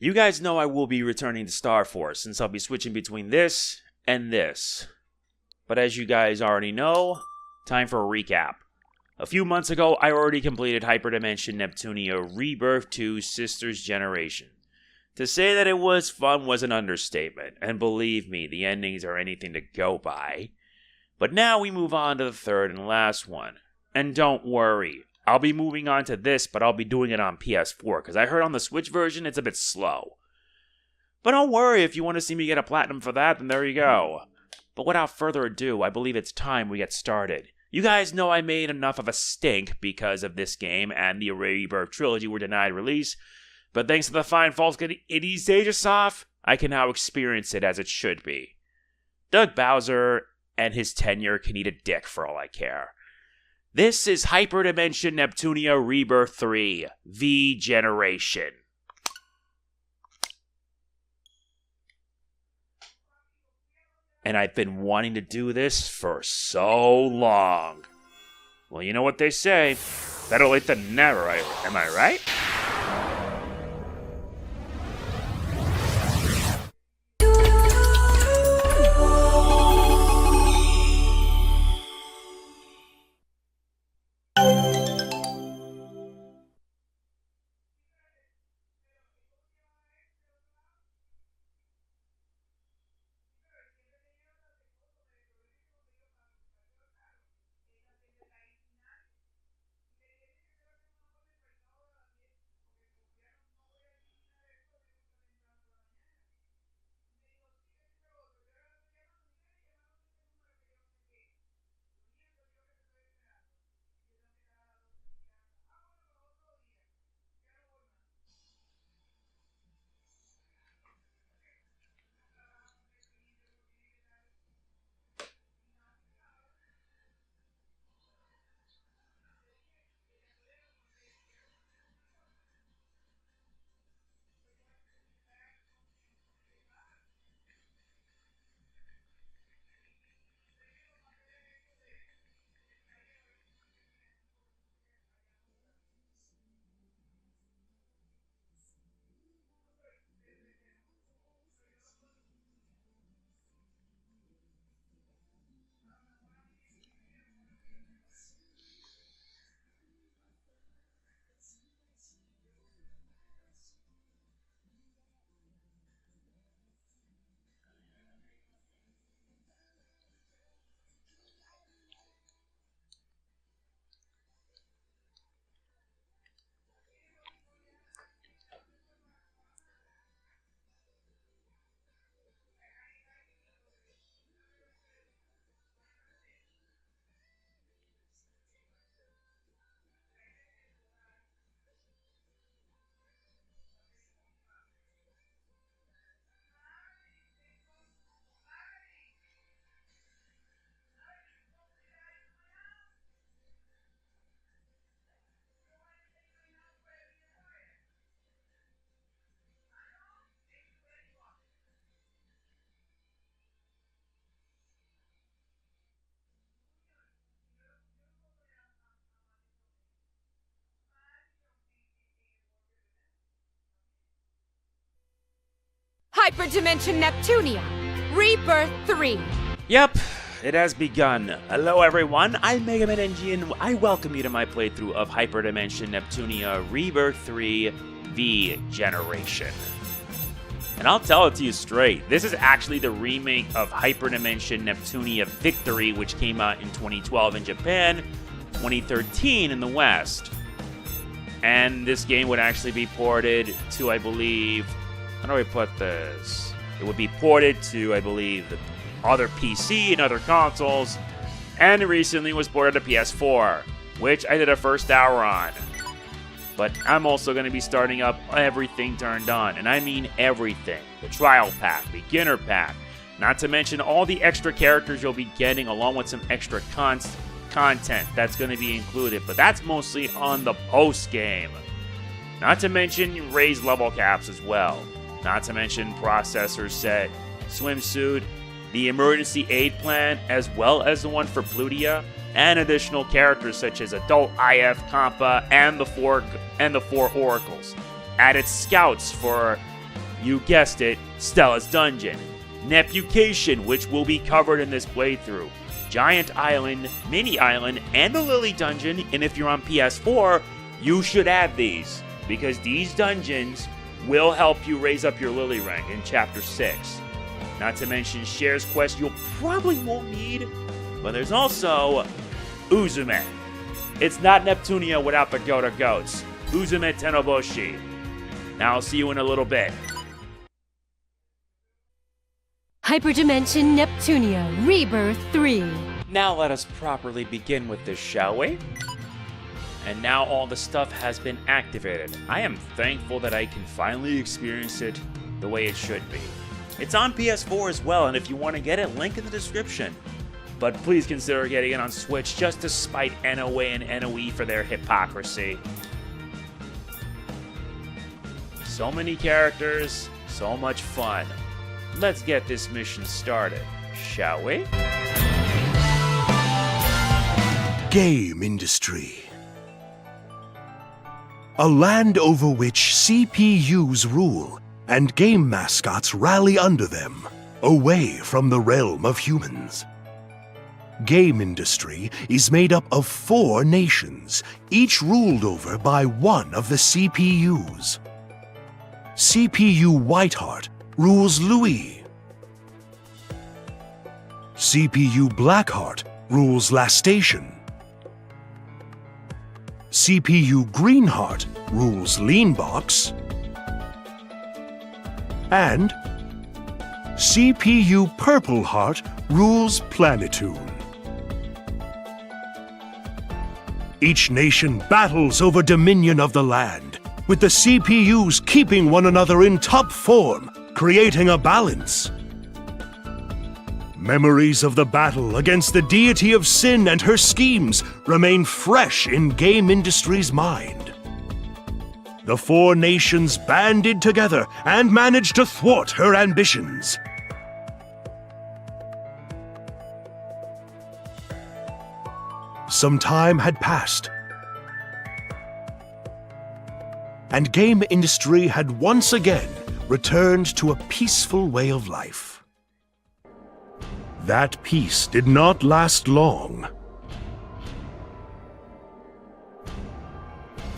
You guys know I will be returning to Star Force since I'll be switching between this and this. But as you guys already know, time for a recap. A few months ago, I already completed Hyperdimension Neptunia Re Birth3 Sisters Generation. To say that it was fun was an understatement, and believe me, the endings are anything to go by. But now we move on to the third and last one. And don't worry, I'll be moving on to this, but I'll be doing it on PS4, because I heard on the Switch version it's a bit slow. But don't worry, if you want to see me get a platinum for that, then there you go. But without further ado, I believe it's time we get started. You guys know I made enough of a stink because of this game and the Rebirth trilogy were denied release, but thanks to the fine folks at Eastasiasoft, I can now experience it as it should be. Doug Bowser and his tenure can eat a dick for all I care. This is Hyperdimension Neptunia Birth3 VGeneration. And I've been wanting to do this for so long. Well, you know what they say. Better late than never, am I right? Hyperdimension Neptunia Birth3. Yep, it has begun. Hello everyone, I'm MegamanNG and I welcome you to my playthrough of Hyperdimension Neptunia Birth3 VGeneration. And I'll tell it to you straight, this is actually the remake of Hyperdimension Neptunia Victory, which came out in 2012 in Japan, 2013 in the West. And this game would actually be ported to, I believe, how do I put this? It would be ported to, I believe, the other PC and other consoles, and it recently was ported to PS4, which I did a first hour on. But I'm also going to be starting up everything turned on, and I mean everything. The trial pack, beginner pack, not to mention all the extra characters you'll be getting along with some extra content that's going to be included, but that's mostly on the post-game. Not to mention raised level caps as well. Not to mention processor set, swimsuit, the emergency aid plan, as well as the one for Plutia, and additional characters such as Adult IF, Compa, and the four Oracles. Added scouts for You guessed it, Stella's Dungeon. Nepucation, which will be covered in this playthrough. Giant Island, Mini Island, and the Lily Dungeon, and if you're on PS4, you should add these, because these dungeons will help you raise up your Lily rank in Chapter 6. Not to mention Cher's Quest you'll probably won't need, but there's also Uzume. It's not Neptunia without the Goat Goats. Uzume Tenoboshi. Now I'll see you in a little bit. Hyperdimension Neptunia Rebirth 3. Now let us properly begin with this, shall we? And now all the stuff has been activated. I am thankful that I can finally experience it the way it should be. It's on PS4 as well, and if you want to get it, link in the description. But please consider getting it on Switch just to spite NOA and NOE for their hypocrisy. So many characters, so much fun. Let's get this mission started, shall we? Game industry. A land over which CPUs rule and game mascots rally under them, away from the realm of humans. Game industry is made up of 4 nations, each ruled over by one of the CPUs. CPU Whiteheart rules Louis. CPU Blackheart rules La Station. CPU Greenheart rules Leanbox. And CPU Purpleheart rules Planetoon. Each nation battles over dominion of the land, with the CPUs keeping one another in top form, creating a balance. Memories of the battle against the deity of sin and her schemes remain fresh in game industry's mind. The 4 nations banded together and managed to thwart her ambitions. Some time had passed, and game industry had once again returned to a peaceful way of life. That peace did not last long.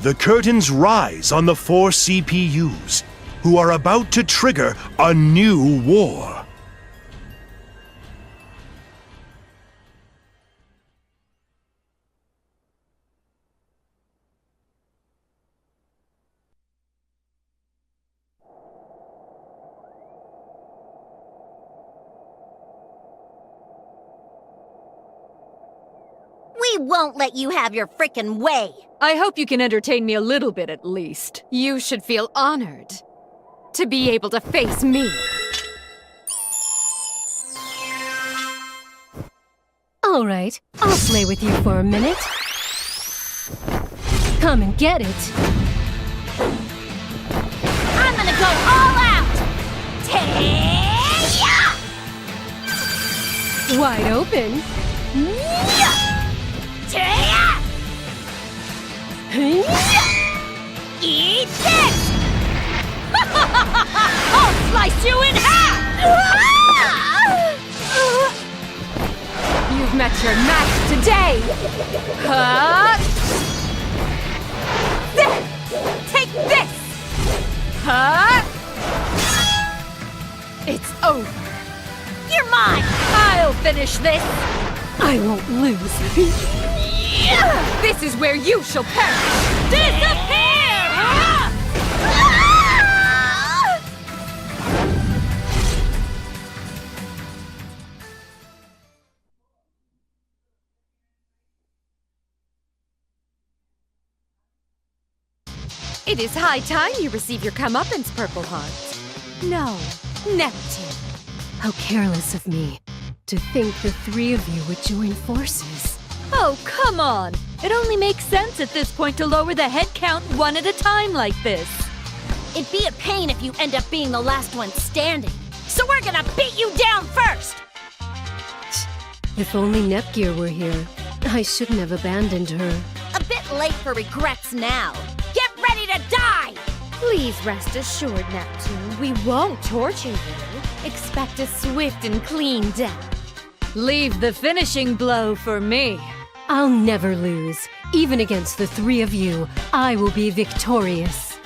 The curtains rise on the 4 CPUs, who are about to trigger a new war. We won't let you have your frickin' way! I hope you can entertain me a little bit at least. You should feel honored to be able to face me. All right, I'll play with you for a minute. Come and get it. I'm gonna go all out! Taya! Wide open. Taya! Eat this! I'll slice you in half! You've met your match today! Huh? Take this! Huh? It's over. You're mine! I'll finish this! I won't lose. This is where you shall perish! Disappear! It is high time you receive your comeuppance, Purple Heart. No, Neptune. How careless of me to think the 3 of you would join forces. Oh, come on! It only makes sense at this point to lower the head count 1 at a time like this. It'd be a pain if you end up being the last one standing. So we're gonna beat you down first! If only Nepgear were here, I shouldn't have abandoned her. A bit late for regrets now. Get ready to die! Please rest assured, Neptune, we won't torture you. Expect a swift and clean death. Leave the finishing blow for me. I'll never lose. Even against the three of you, I will be victorious.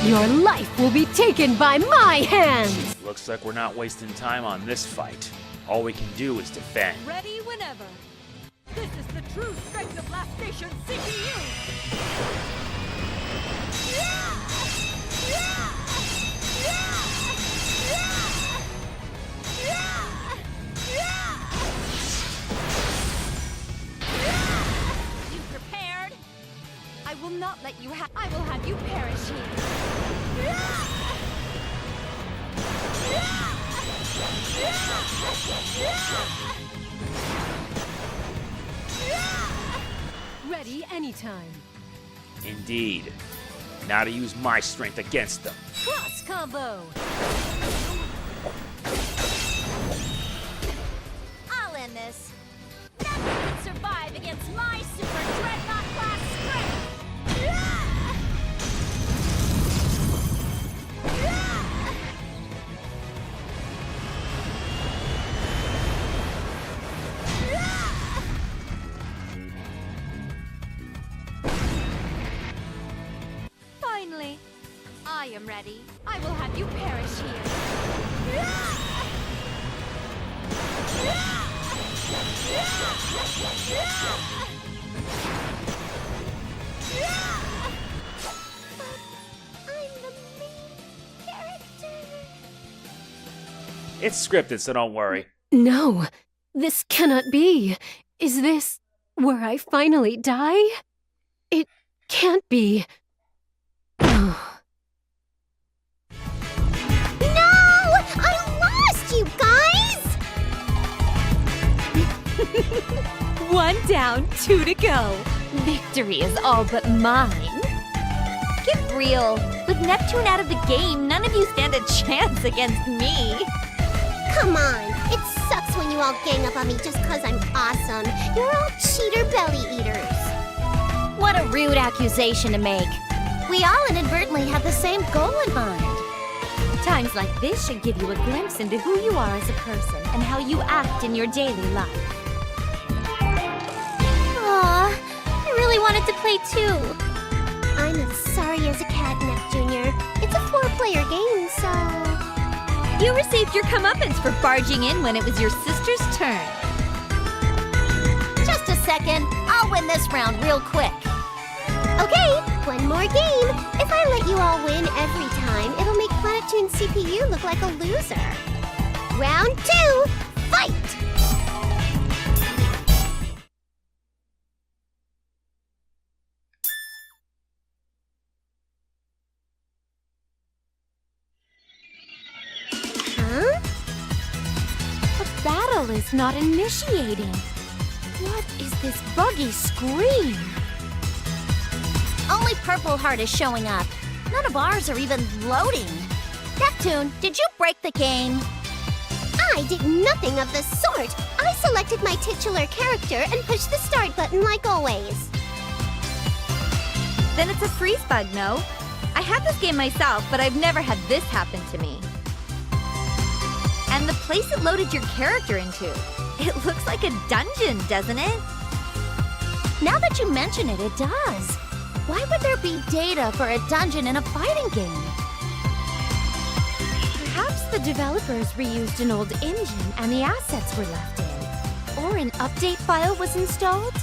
Your life will be taken by my hands! Looks like we're not wasting time on this fight. All we can do is defend. Ready whenever. This is the true strength of Last Nation's CPU! You prepared? I will not let you have. I will have you perish here. Ready anytime. Indeed. Now to use my strength against them. Cross combo. I'll end this. Nothing can survive against my super dreadnought class strength! Finally, I am ready. I will have you perish here. I'm the main character. It's scripted, so don't worry. No, this cannot be. Is this where I finally die? It can't be. Oh. No! I lost, you guys! One down, two to go. Victory is all but mine. Get real. With Neptune out of the game, none of you stand a chance against me. Come on. It sucks when you all gang up on me just because I'm awesome. You're all cheater belly eaters. What a rude accusation to make. We all inadvertently have the same goal in mind. Times like this should give you a glimpse into who you are as a person and how you act in your daily life. Aw, I really wanted to play too. I'm as sorry as a cat, Nep Jr. It's a 4-player game, so... You received your comeuppance for barging in when it was your sister's turn. Just a second. I'll win this round real quick. Okay, one more game. If I let you all win every time, it'll make Planeptune's CPU look like a loser. Round 2, fight! Huh? The battle is not initiating. What is this buggy scream? Only Purple Heart is showing up. None of ours are even loading. Neptune, did you break the game? I did nothing of the sort. I selected my titular character and pushed the start button like always. Then it's a freeze bug, no? I have this game myself, but I've never had this happen to me. And the place it loaded your character into, it looks like a dungeon, doesn't it? Now that you mention it, it does. Why would there be data for a dungeon in a fighting game? Perhaps the developers reused an old engine and the assets were left in. Or an update file was installed?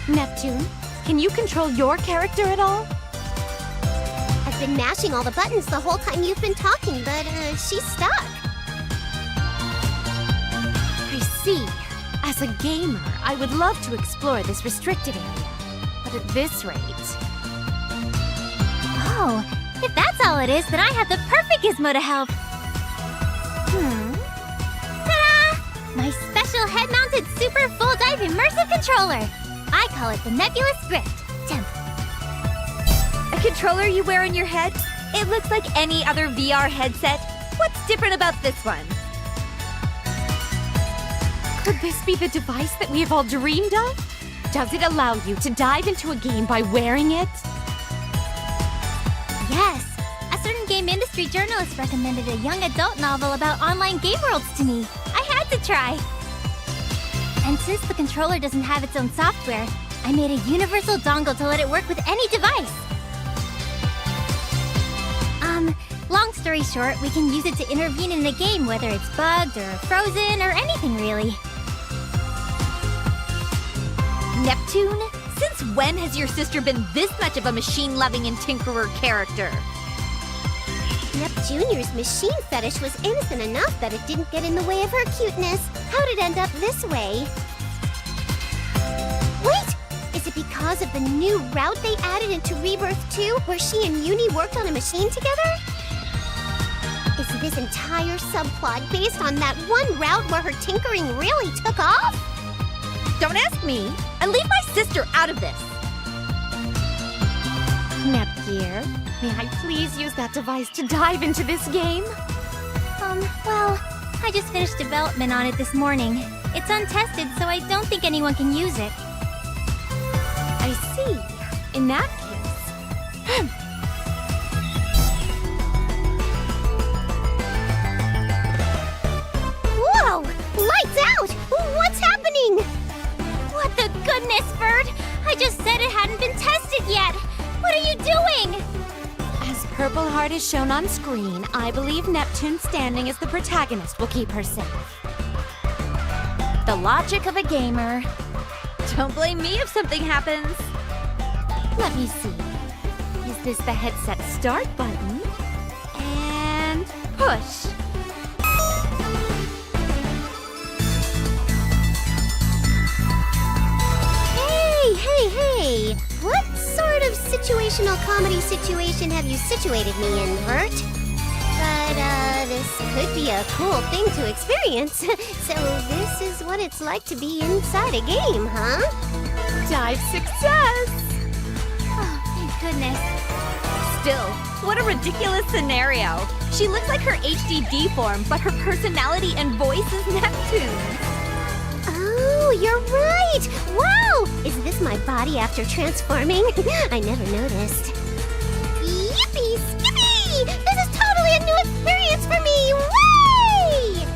Neptune, can you control your character at all? I've been mashing all the buttons the whole time you've been talking, but she's stuck. I see. As a gamer, I would love to explore this restricted area. But at this rate... Oh, if that's all it is, then I have the perfect gizmo to help. Ta-da! My special head-mounted super full-dive immersive controller. I call it the Nebulous Grift. A controller you wear on your head? It looks like any other VR headset. What's different about this one? Could this be the device that we have all dreamed of? Does it allow you to dive into a game by wearing it? Yes. A certain game industry journalist recommended a young adult novel about online game worlds to me. I had to try. And since the controller doesn't have its own software, I made a universal dongle to let it work with any device. Long story short, we can use it to intervene in a game, whether it's bugged or frozen or anything really. Neptune, since when has your sister been this much of a machine-loving and tinkerer character? Nep Jr.'s machine fetish was innocent enough that it didn't get in the way of her cuteness. How'd it end up this way? Wait! Is it because of the new route they added into Rebirth 2, where she and Uni worked on a machine together? Is this entire subplot based on that one route where her tinkering really took off? Don't ask me, and leave my sister out of this. Nepgear, may I please use that device to dive into this game? Well, I just finished development on it this morning. It's untested, so I don't think anyone can use it. I see. In that case... Whoa! Lights out! What's happening? What the goodness, Bird? I just said it hadn't been tested yet! What are you doing? As Purple Heart is shown on screen, I believe Neptune standing as the protagonist will keep her safe. The logic of a gamer. Don't blame me if something happens. Let me see. Is this the headset start button? And push. Hey! What sort of situational comedy situation have you situated me in, Bert? But, this could be a cool thing to experience. So this is what it's like to be inside a game, huh? Dive success! Oh, thank goodness. Still, what a ridiculous scenario. She looks like her HDD form, but her personality and voice is Neptune. Oh, you're right! Wow! Is this my body after transforming? I never noticed. Yippee skippy! This is totally a new experience for me! Way!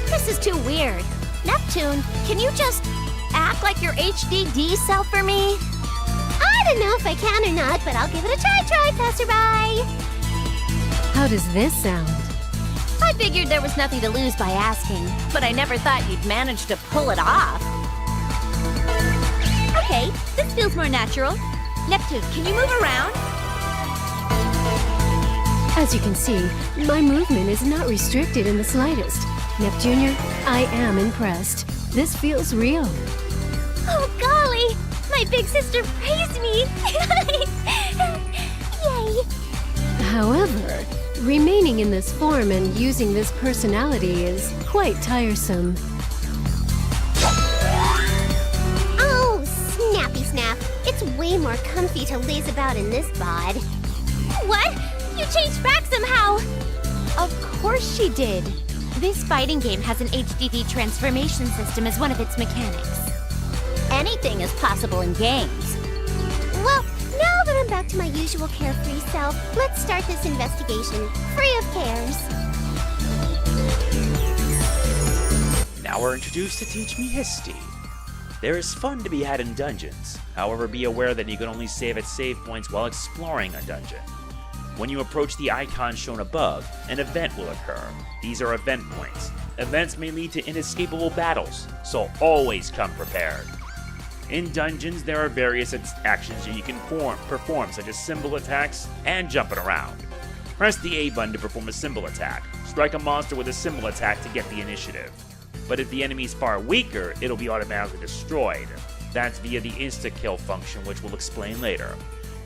This is too weird. Neptune, can you just act like your HDD self for me? I don't know if I can or not, but I'll give it a try, passerby! How does this sound? I figured there was nothing to lose by asking, but I never thought you'd manage to pull it off. Okay, this feels more natural. Neptune, can you move around? As you can see, my movement is not restricted in the slightest. Neptunia, I am impressed. This feels real. Oh, golly! My big sister praised me! Yay! However, remaining in this form and using this personality is quite tiresome. Oh, snappy snap. It's way more comfy to laze about in this bod. What? You changed back somehow! Of course she did. This fighting game has an HDD transformation system as one of its mechanics. Anything is possible in games. Well, now that I'm back to my usual carefree self, let's start this investigation, free of cares. Now we're introduced to Teach Me History. There is fun to be had in dungeons. However, be aware that you can only save at save points while exploring a dungeon. When you approach the icon shown above, an event will occur. These are event points. Events may lead to inescapable battles, so always come prepared. In dungeons, there are various actions that you can perform, such as symbol attacks and jumping around. Press the A button to perform a symbol attack. Strike a monster with a symbol attack to get the initiative. But if the enemy is far weaker, it'll be automatically destroyed. That's via the insta-kill function, which we'll explain later.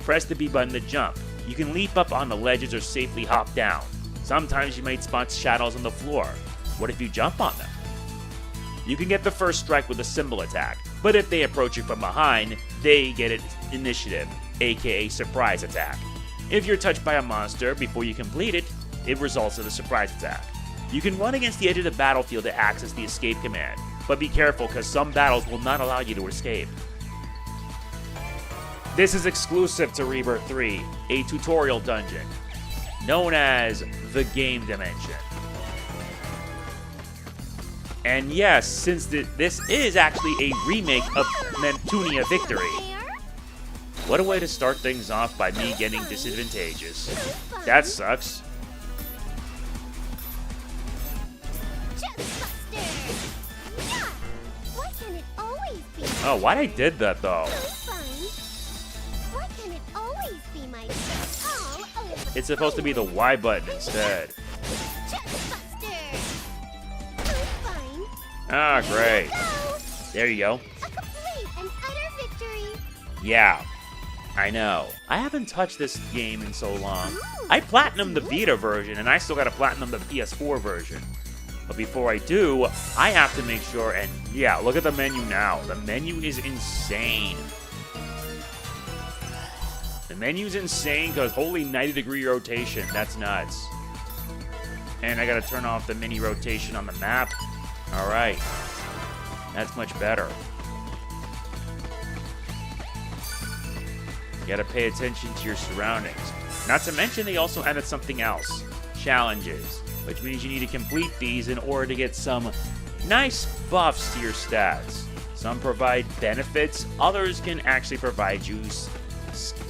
Press the B button to jump. You can leap up on the ledges or safely hop down. Sometimes you might spot shadows on the floor. What if you jump on them? You can get the first strike with a symbol attack, but if they approach you from behind, they get an initiative, aka surprise attack. If you're touched by a monster before you complete it, it results in a surprise attack. You can run against the edge of the battlefield to access the escape command, but be careful because some battles will not allow you to escape. This is exclusive to Rebirth 3, a tutorial dungeon known as the Game Dimension. And yes, since this is actually a remake of Neptunia Victory. What a way to start things off by me getting disadvantageous. That sucks. Oh, why'd I did that though? It's supposed to be the Y button instead. Ah, great. There you go. Yeah, I know. I haven't touched this game in so long. I platinumed the Vita version, and I still gotta platinum the PS4 version. But before I do, I have to make sure, and yeah, look at the menu now. The menu is insane. The menu's insane because holy 90-degree rotation. That's nuts. And I gotta turn off the mini rotation on the map. Alright. That's much better. You gotta pay attention to your surroundings. Not to mention, they also added something else. Challenges. Which means you need to complete these in order to get some nice buffs to your stats. Some provide benefits, others can actually provide you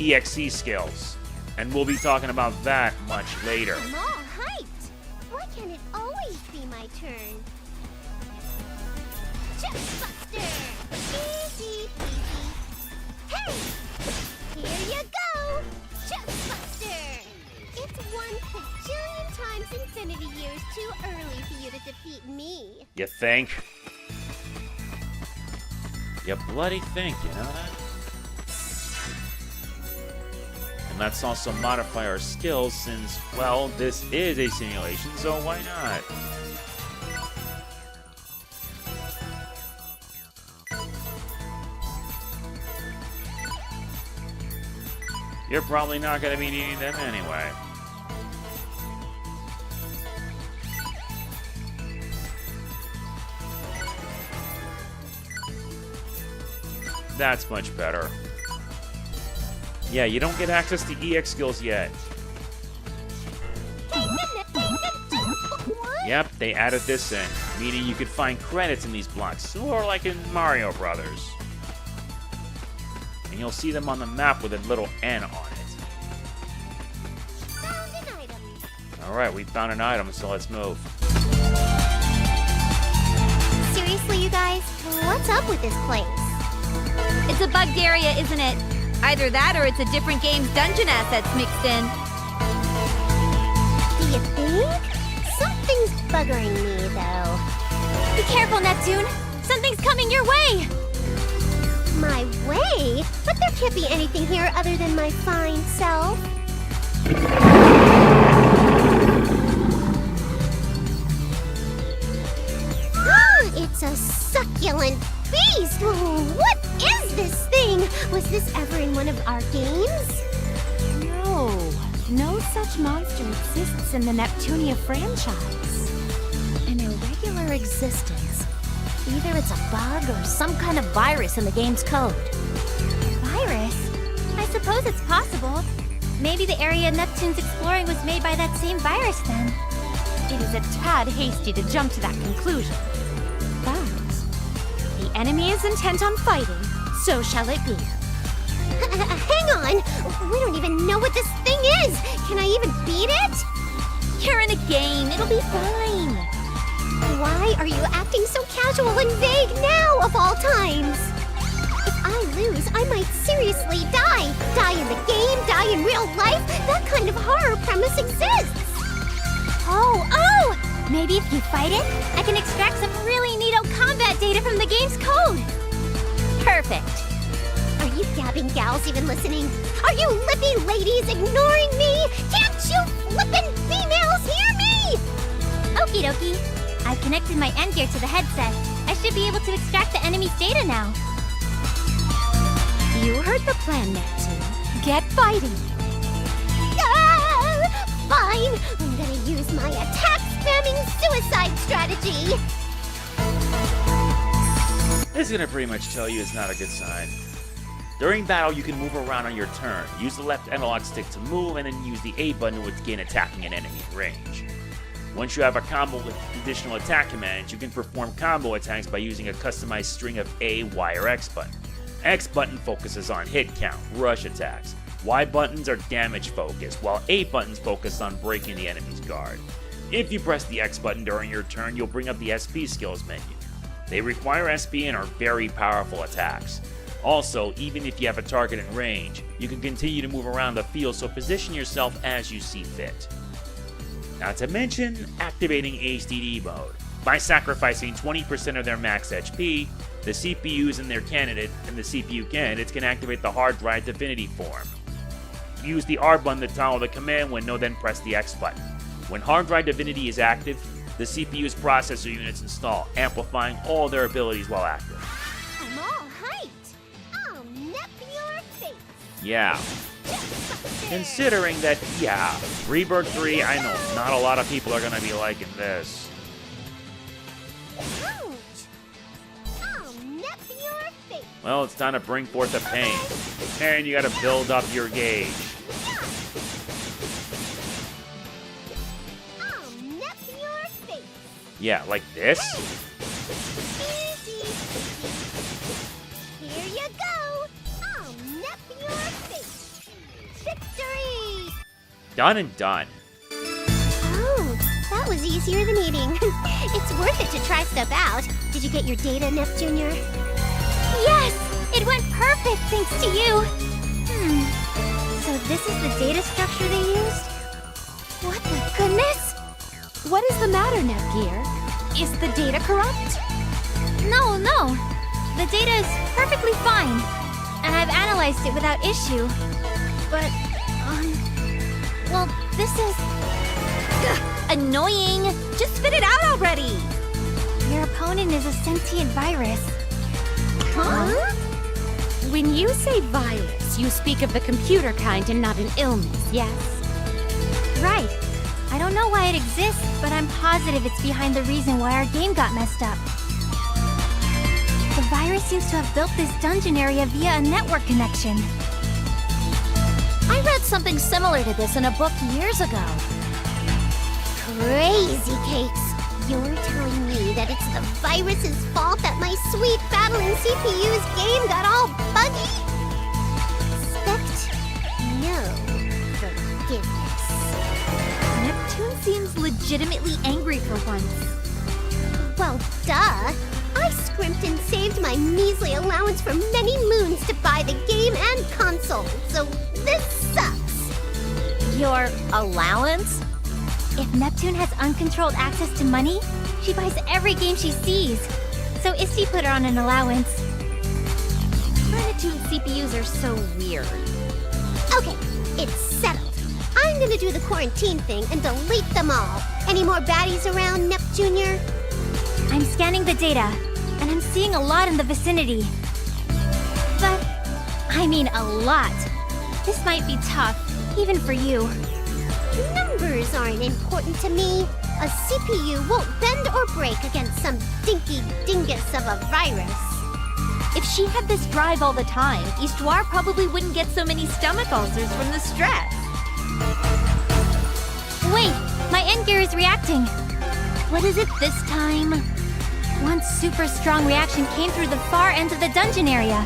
EXE skills. And we'll be talking about that much later. I'm all hyped. Why can't it always be my turn? Chestbuster! Easy peasy. Hey! Here you go! Chestbuster! It's 1 bajillion times infinity years too early for you to defeat me. You think? You bloody think, you know that? And let's also modify our skills since, well, this is a simulation, so why not? You're probably not going to be needing them anyway. That's much better. Yeah, you don't get access to EX skills yet. Yep, they added this in, meaning you could find credits in these blocks, sort of like in Mario Brothers. And you'll see them on the map with a little N on it. Found an item. Alright, we found an item, so let's move. Seriously, you guys? What's up with this place? It's a bugged area, isn't it? Either that or it's a different game's dungeon assets mixed in. Do you think? Something's buggering me, though. Be careful, Neptune! Something's coming your way! My way? But there can't be anything here other than my fine self. It's a succulent beast! What is this thing? Was this ever in one of our games? No such monster exists in the Neptunia franchise. An irregular existence. Either it's a bug or some kind of virus in the game's code. Virus? I suppose it's possible. Maybe the area Neptune's exploring was made by that same virus then. It is a tad hasty to jump to that conclusion. But the enemy is intent on fighting, so shall it be. Hang on! We don't even know what this thing is! Can I even beat it? You're in a game. It'll be fine. Why are you acting so casual and vague now, of all times? If I lose, I might seriously die. Die in the game, die in real life. That kind of horror premise exists. Oh! Maybe if you fight it, I can extract some really neato combat data from the game's code. Perfect. Are you gabbing gals even listening? Are you lippy ladies ignoring me? Can't you flippin' females hear me? Okie dokie. I've connected my end gear to the headset. I should be able to extract the enemy's data now. You heard the plan, Neptune. Get fighting. Fine. I'm gonna use my attack-spamming suicide strategy. This is gonna pretty much tell you it's not a good sign. During battle, you can move around on your turn. Use the left analog stick to move, and then use the A button to begin attacking an enemy at range. Once you have a combo with additional attack commands, you can perform combo attacks by using a customized string of A, Y, or X button. X button focuses on hit count, rush attacks. Y buttons are damage focused, while A buttons focus on breaking the enemy's guard. If you press the X button during your turn, you'll bring up the SP skills menu. They require SP and are very powerful attacks. Also, even if you have a target in range, you can continue to move around the field, so position yourself as you see fit. Not to mention activating HDD mode. By sacrificing 20% of their max HP, the CPUs and their candidate and the CPU candidates can activate the hard drive divinity form. Use the R button to toggle the command window, then press the X button. When hard drive divinity is active, the CPU's processor units install, amplifying all their abilities while active. I'm all hyped. I'll nip your face. Yeah. Considering that, Rebirth 3, I know not a lot of people are gonna be liking this. Ouch. I'll nip your face. Well, it's time to bring forth the pain. And you gotta build up your gauge. I'll nip your face. Yeah, like this? Easy. Here you go. I'll nip your face. Victory! Done and done. Oh, that was easier than eating. It's worth it to try stuff out. Did you get your data, Neptunia? Yes! It went perfect thanks to you! So this is the data structure they used? What the goodness? What is the matter, Nepgear? Is the data corrupt? No. The data is perfectly fine. And I've analyzed it without issue. But, well, this is... annoying! Just spit it out already! Your opponent is a sentient virus. Huh? When you say virus, you speak of the computer kind and not an illness, yes? Right. I don't know why it exists, but I'm positive it's behind the reason why our game got messed up. The virus seems to have built this dungeon area via a network connection. I read something similar to this in a book years ago. Crazy cakes! You're telling me that it's the virus's fault that my sweet battling CPU's game got all buggy? Expect no forgiveness. Neptune seems legitimately angry for once. Well, duh! I scrimped and saved my measly allowance for many moons to buy the game and console, so this sucks! Your allowance? If Neptune has uncontrolled access to money, she buys every game she sees. So Isti put her on an allowance. Neptune's CPUs are so weird. Okay, it's settled. I'm gonna do the quarantine thing and delete them all. Any more baddies around, Neptunia? I'm scanning the data, and I'm seeing a lot in the vicinity. But, I mean a lot. This might be tough, even for you. Numbers aren't important to me. A CPU won't bend or break against some dinky dingus of a virus. If she had this drive all the time, Histoire probably wouldn't get so many stomach ulcers from the stress. Wait, my end gear is reacting. What is it this time? One super strong reaction came through the far end of the dungeon area.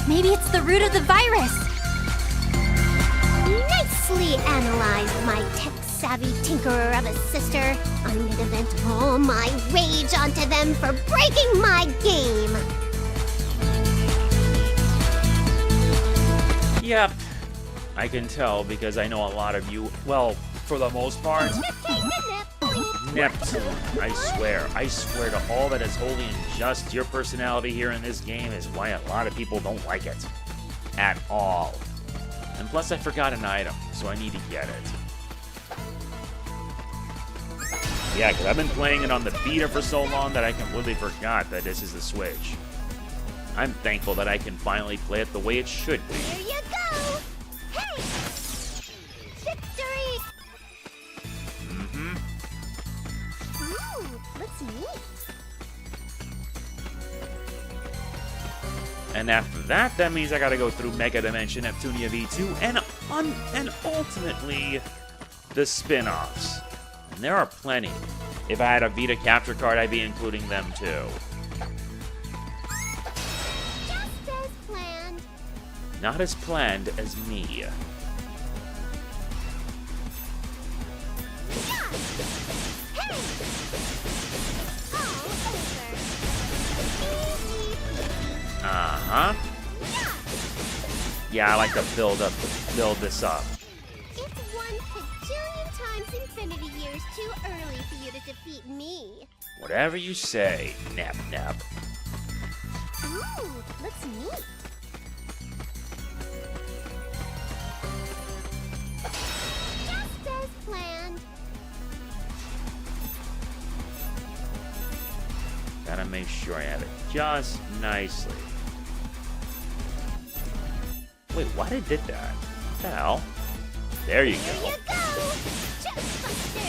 Maybe it's the root of the virus. Nicely analyzed, my tech-savvy tinkerer of a sister. I'm gonna vent all my rage onto them for breaking my game. Yep. I can tell because I know a lot of you, well, for the most part, Neptune. I swear to all that is holy and just, your personality here in this game is why a lot of people don't like it. At all. And plus I forgot an item, so I need to get it. Yeah, because I've been playing it on the Vita for so long that I completely forgot that this is the Switch. I'm thankful that I can finally play it the way it should be. Here you go! Hey! Victory! Ooh, looks neat. And after that, that means I gotta go through Megadimension Neptunia V2 and ultimately the spin-offs. And there are plenty. If I had a Vita capture card, I'd be including them too. Just as planned. Not as planned as me. Hey! All over. Easy. Uh-huh. Yeah, I like to build this up. It's 1 bajillion times infinity years too early for you to defeat me. Whatever you say, Nap Nap. Ooh, looks neat. Just as planned. Gotta make sure I have it just nicely. Wait, why did I did that? What the hell? There you Here go. you go. Just buster.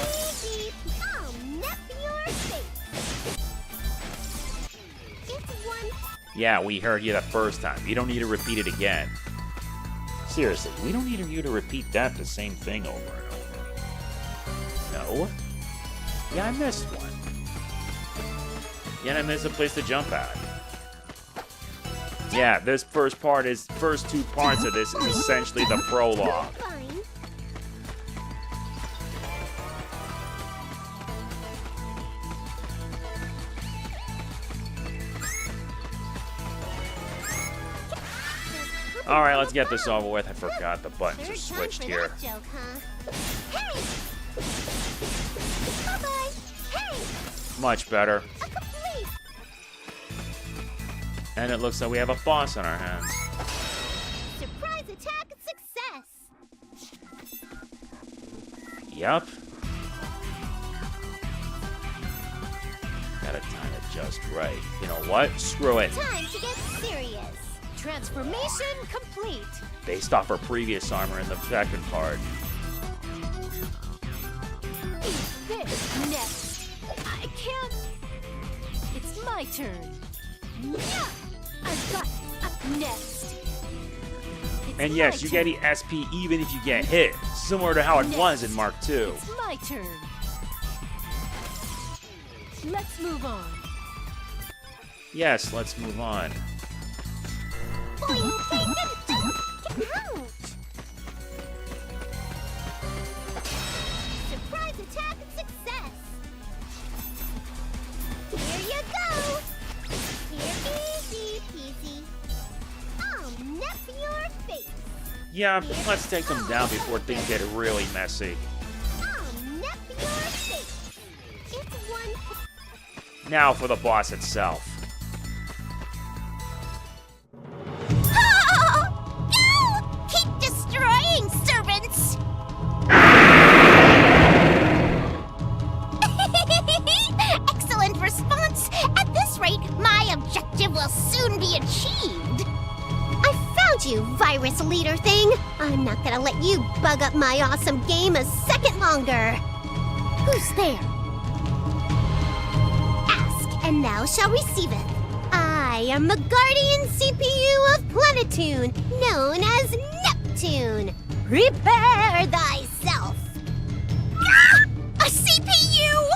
Easy. I'll nip your face. It's 1. Yeah, we heard you the first time. You don't need to repeat it again. Seriously, we don't need you to repeat the same thing over and over. No? Yeah, I missed one. Yeah, and I missed a place to jump at. Yeah, this first two parts of this is essentially the prologue. Fine. Alright, let's get this over with. I forgot the buttons are Third time switched for here. that joke, huh? Hey! Bye-bye. Hey! Much better. A complete. And it looks like we have a boss on our hands. Surprise attack success. Yup. Gotta time it just right. You know what? Screw it. Time to get serious. Transformation complete. Based off her previous armor in the second part. Eat this next. I can't. It's my turn. Yeah, I've got up next. It's And yes, my you get turn. the SP even if you get hit. Similar to how it was in Mark II. It's my turn. Let's move on. Yes, let's move on. Boing, boing, and jump. Get out. Surprise attack success. Here you go. Here, easy peasy. I'll nip your face. Yeah, let's take them down before things get really messy. I'll nip your face. It's 1. Now for the boss itself. Oh! No! Keep destroying servants! Excellent response! At this rate, my objective will soon be achieved! I found you, virus leader thing! I'm not gonna let you bug up my awesome game a second longer! Who's there? Ask, and thou shall receiveth. I am the guardian CPU of Planetoon, known as Neptune. Prepare thyself. Ah! A CPU!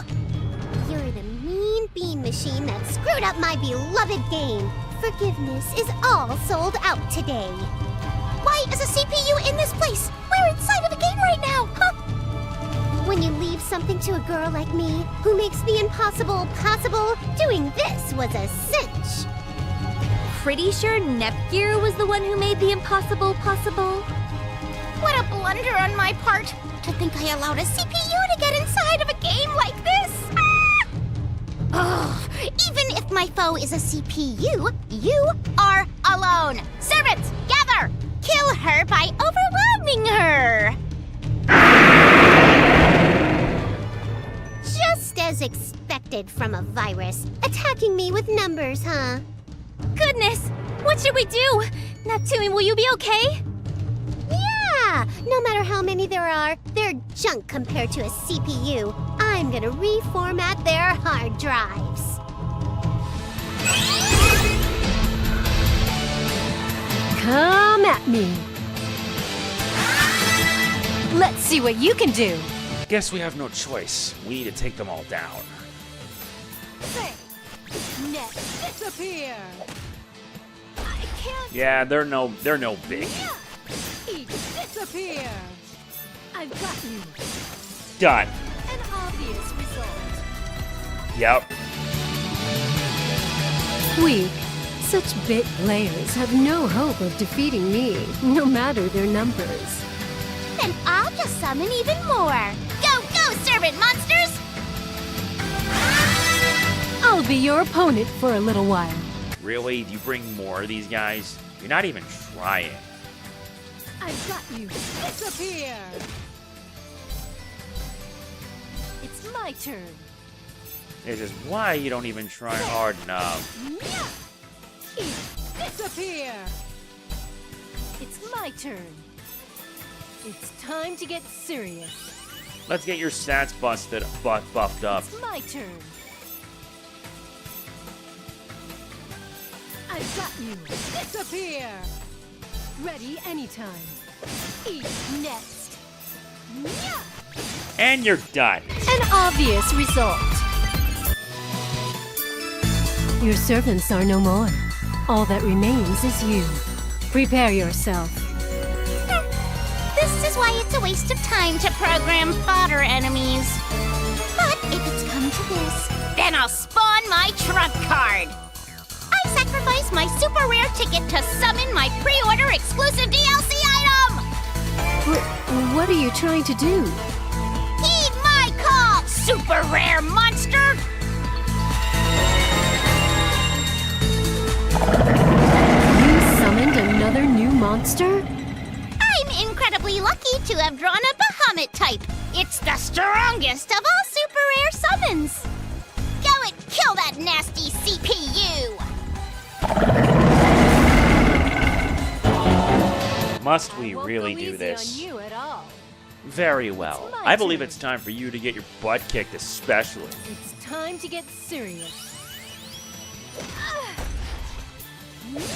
You're the mean bean machine that screwed up my beloved game. Forgiveness is all sold out today. Why is a CPU in this place? We're inside of a game right now, huh? When you leave something to a girl like me, who makes the impossible possible, doing this was a cinch. Pretty sure Nepgear was the one who made the impossible possible. What a blunder on my part! To think I allowed a CPU to get inside of a game like this! Ah! Ugh, even if my foe is a CPU, you are alone! Servants, gather! Kill her by overwhelming her! Just as expected from a virus. Attacking me with numbers, huh? Goodness! What should we do? Neptune, will you be okay? Yeah! No matter how many there are, they're junk compared to a CPU. I'm gonna reformat their hard drives. Come at me. Let's see what you can do. Guess we have no choice. We need to take them all down. Net disappear. I can't Yeah, they're no big. disappear. I've got you. Done. An obvious result. Yep. Weak. Such big players have no hope of defeating me, no matter their numbers. Then I'll just summon even more. Go, go, servant monsters! I'll be your opponent for a little while. Really? Do you bring more of these guys? You're not even trying. I've got you. Disappear. It's my turn. This is why you don't even try hard enough. Disappear. It's my turn. It's time to get serious. Let's get your stats buffed up. It's my turn. I've got you. Disappear. Ready anytime. Eat next. And you're done. An obvious result. Your servants are no more. All that remains is you. Prepare yourself. This is why it's a waste of time to program fodder enemies. But if it's come to this, then I'll spawn my trump card. I sacrifice my super rare ticket to summon my pre-order exclusive DLC item! What are you trying to do? Heed my call, super rare monster! You summoned another new monster? I'm incredibly lucky to have drawn a Bahamut type. It's the strongest of all super rare summons. Go and kill that nasty CPU! Must we really do this? You at all. Very well. It's my I believe turn. it's time for you to get your butt kicked, especially. It's time to get serious.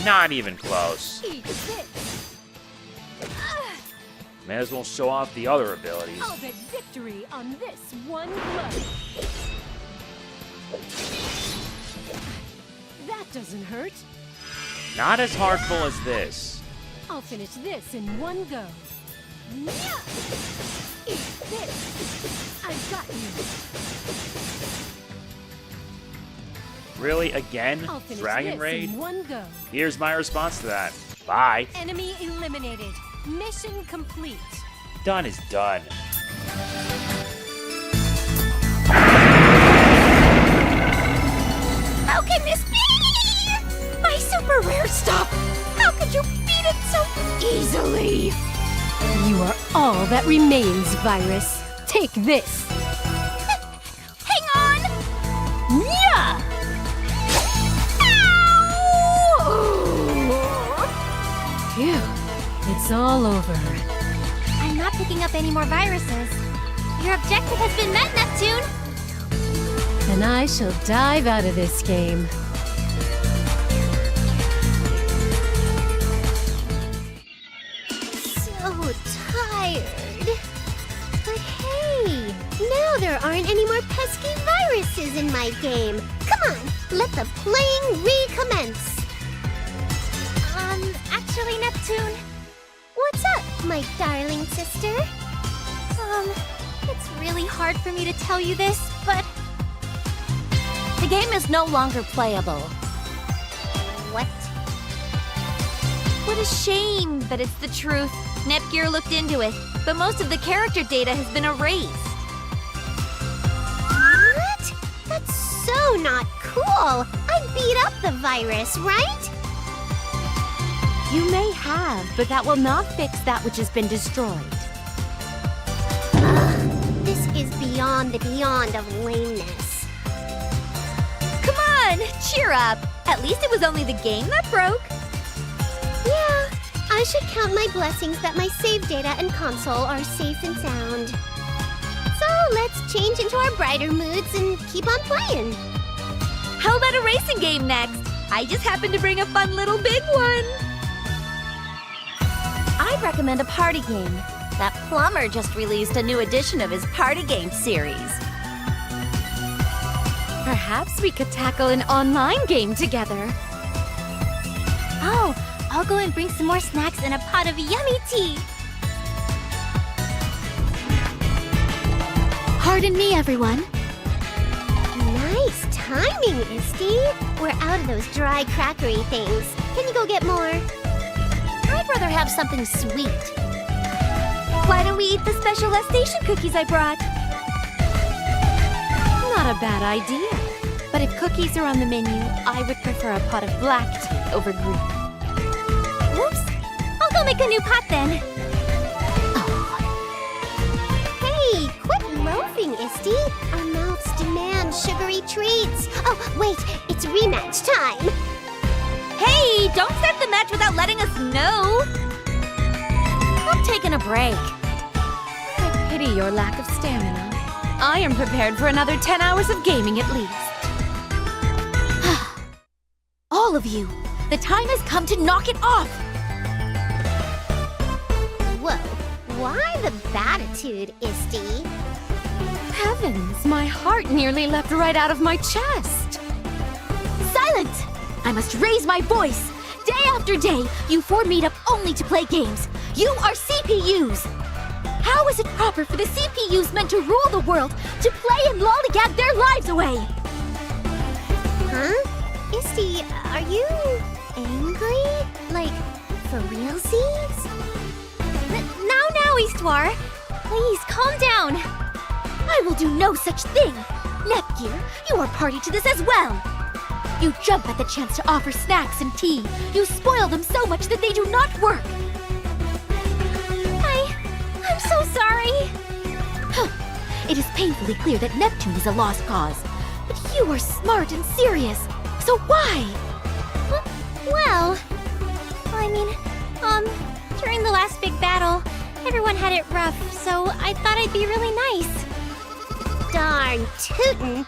Not even close. Eat this. May as well show off the other abilities. I'll bet victory on this one blow. That doesn't hurt. Not as hardful as this. I'll finish this in one go. Eat this. I've got you. Really? Again? I'll finish Dragon this Raid? in one go. Here's my response to that. Bye. Enemy eliminated. Mission complete. Done is done. How can this be? My super rare stuff! How could you beat it so easily? You are all that remains, Virus. Take this. Hang on! Yeah! Ow! Phew. It's all over. I'm not picking up any more viruses. Your objective has been met, Neptune! Then I shall dive out of this game. So tired. But hey, now there aren't any more pesky viruses in my game. Come on, let the playing recommence. Actually, Neptune, what's up, my darling sister? It's really hard for me to tell you this, but the game is no longer playable. What? What a shame, but it's the truth. Nepgear looked into it, but most of the character data has been erased. What? That's so not cool. I beat up the virus, right? You may have, but that will not fix that which has been destroyed. This is beyond the beyond of lameness. Come on, cheer up. At least it was only the game that broke. Yeah, I should count my blessings that my save data and console are safe and sound. So let's change into our brighter moods and keep on playing. How about a racing game next? I just happened to bring a fun little big one. I'd recommend a party game. That plumber just released a new edition of his party game series. Perhaps we could tackle an online game together. Oh, I'll go and bring some more snacks and a pot of yummy tea. Pardon me, everyone. Nice timing, Isti. We're out of those dry crackery things. Can you go get more? I'd rather have something sweet. Why don't we eat the special station cookies I brought? Not a bad idea. But if cookies are on the menu, I would prefer a pot of black tea over green. Whoops. I'll go make a new pot then. Hey, quit loafing, Isti. Our mouths demand sugary treats. Oh, wait, it's rematch time. Hey, don't start the match without letting us know. I'm taking a break. I pity your lack of stamina. I am prepared for another 10 hours of gaming at least. All of you, the time has come to knock it off. Whoa, why the batitude, Isti? Heavens, my heart nearly leapt right out of my chest. Silence! I must raise my voice. Day after day, you four meet up only to play games. You are CPUs. How is it proper for the CPUs meant to rule the world to play and lollygag their lives away? Huh? Isti, are you angry? Like, for realsies? Now, Eastwar. Please, calm down. I will do no such thing. Nepgear, you are party to this as well. You jump at the chance to offer snacks and tea. You spoil them so much that they do not work. I'm so sorry. It is painfully clear that Neptune is a lost cause. But you are smart and serious. So why? Well, during the last big battle, everyone had it rough, so I thought I'd be really nice. Darn tootin'.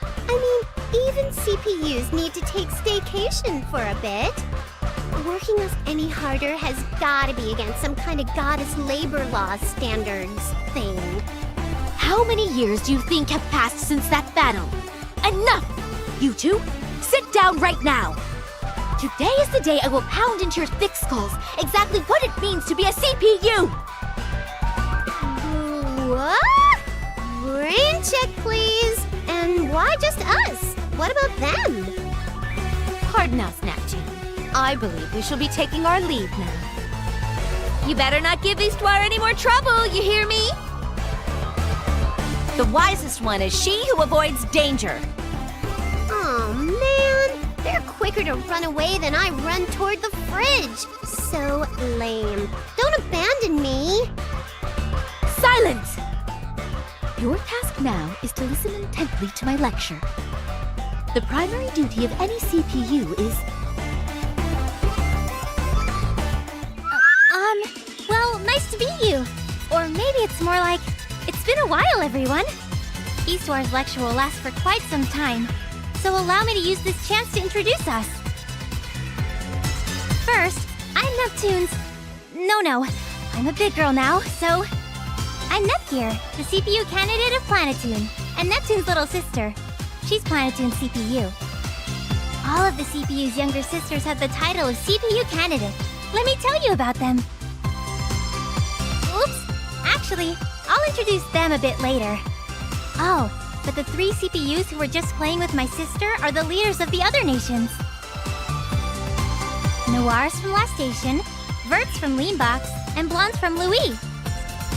Even CPUs need to take staycation for a bit. Working us any harder has gotta be against some kind of goddess labor law standards thing. How many years do you think have passed since that battle? Enough! You two, sit down right now! Today is the day I will pound into your thick skulls exactly what it means to be a CPU! What? Brain check, please! And why just us? What about them? Pardon us, Neptune. I believe we shall be taking our leave now. You better not give Eastwar any more trouble, you hear me? The wisest one is she who avoids danger. Oh man, they're quicker to run away than I run toward the fridge. So lame. Don't abandon me. Silence! Your task now is to listen intently to my lecture. The primary duty of any CPU is... Well, nice to meet you. Or maybe it's more like, it's been a while, everyone. Eastwar's lecture will last for quite some time, so allow me to use this chance to introduce us. First, I'm Neptune's... No, I'm a big girl now, so... I'm Nepgear, the CPU candidate of Planetoon, and Neptune's little sister. She's Planetoon's CPU. All of the CPU's younger sisters have the title of CPU candidate. Let me tell you about them. Oops, actually, I'll introduce them a bit later. Oh, but the 3 CPUs who were just playing with my sister are the leaders of the other nations. Noir's from La Station, Vert's from Leanbox, and Blonde's from Louis.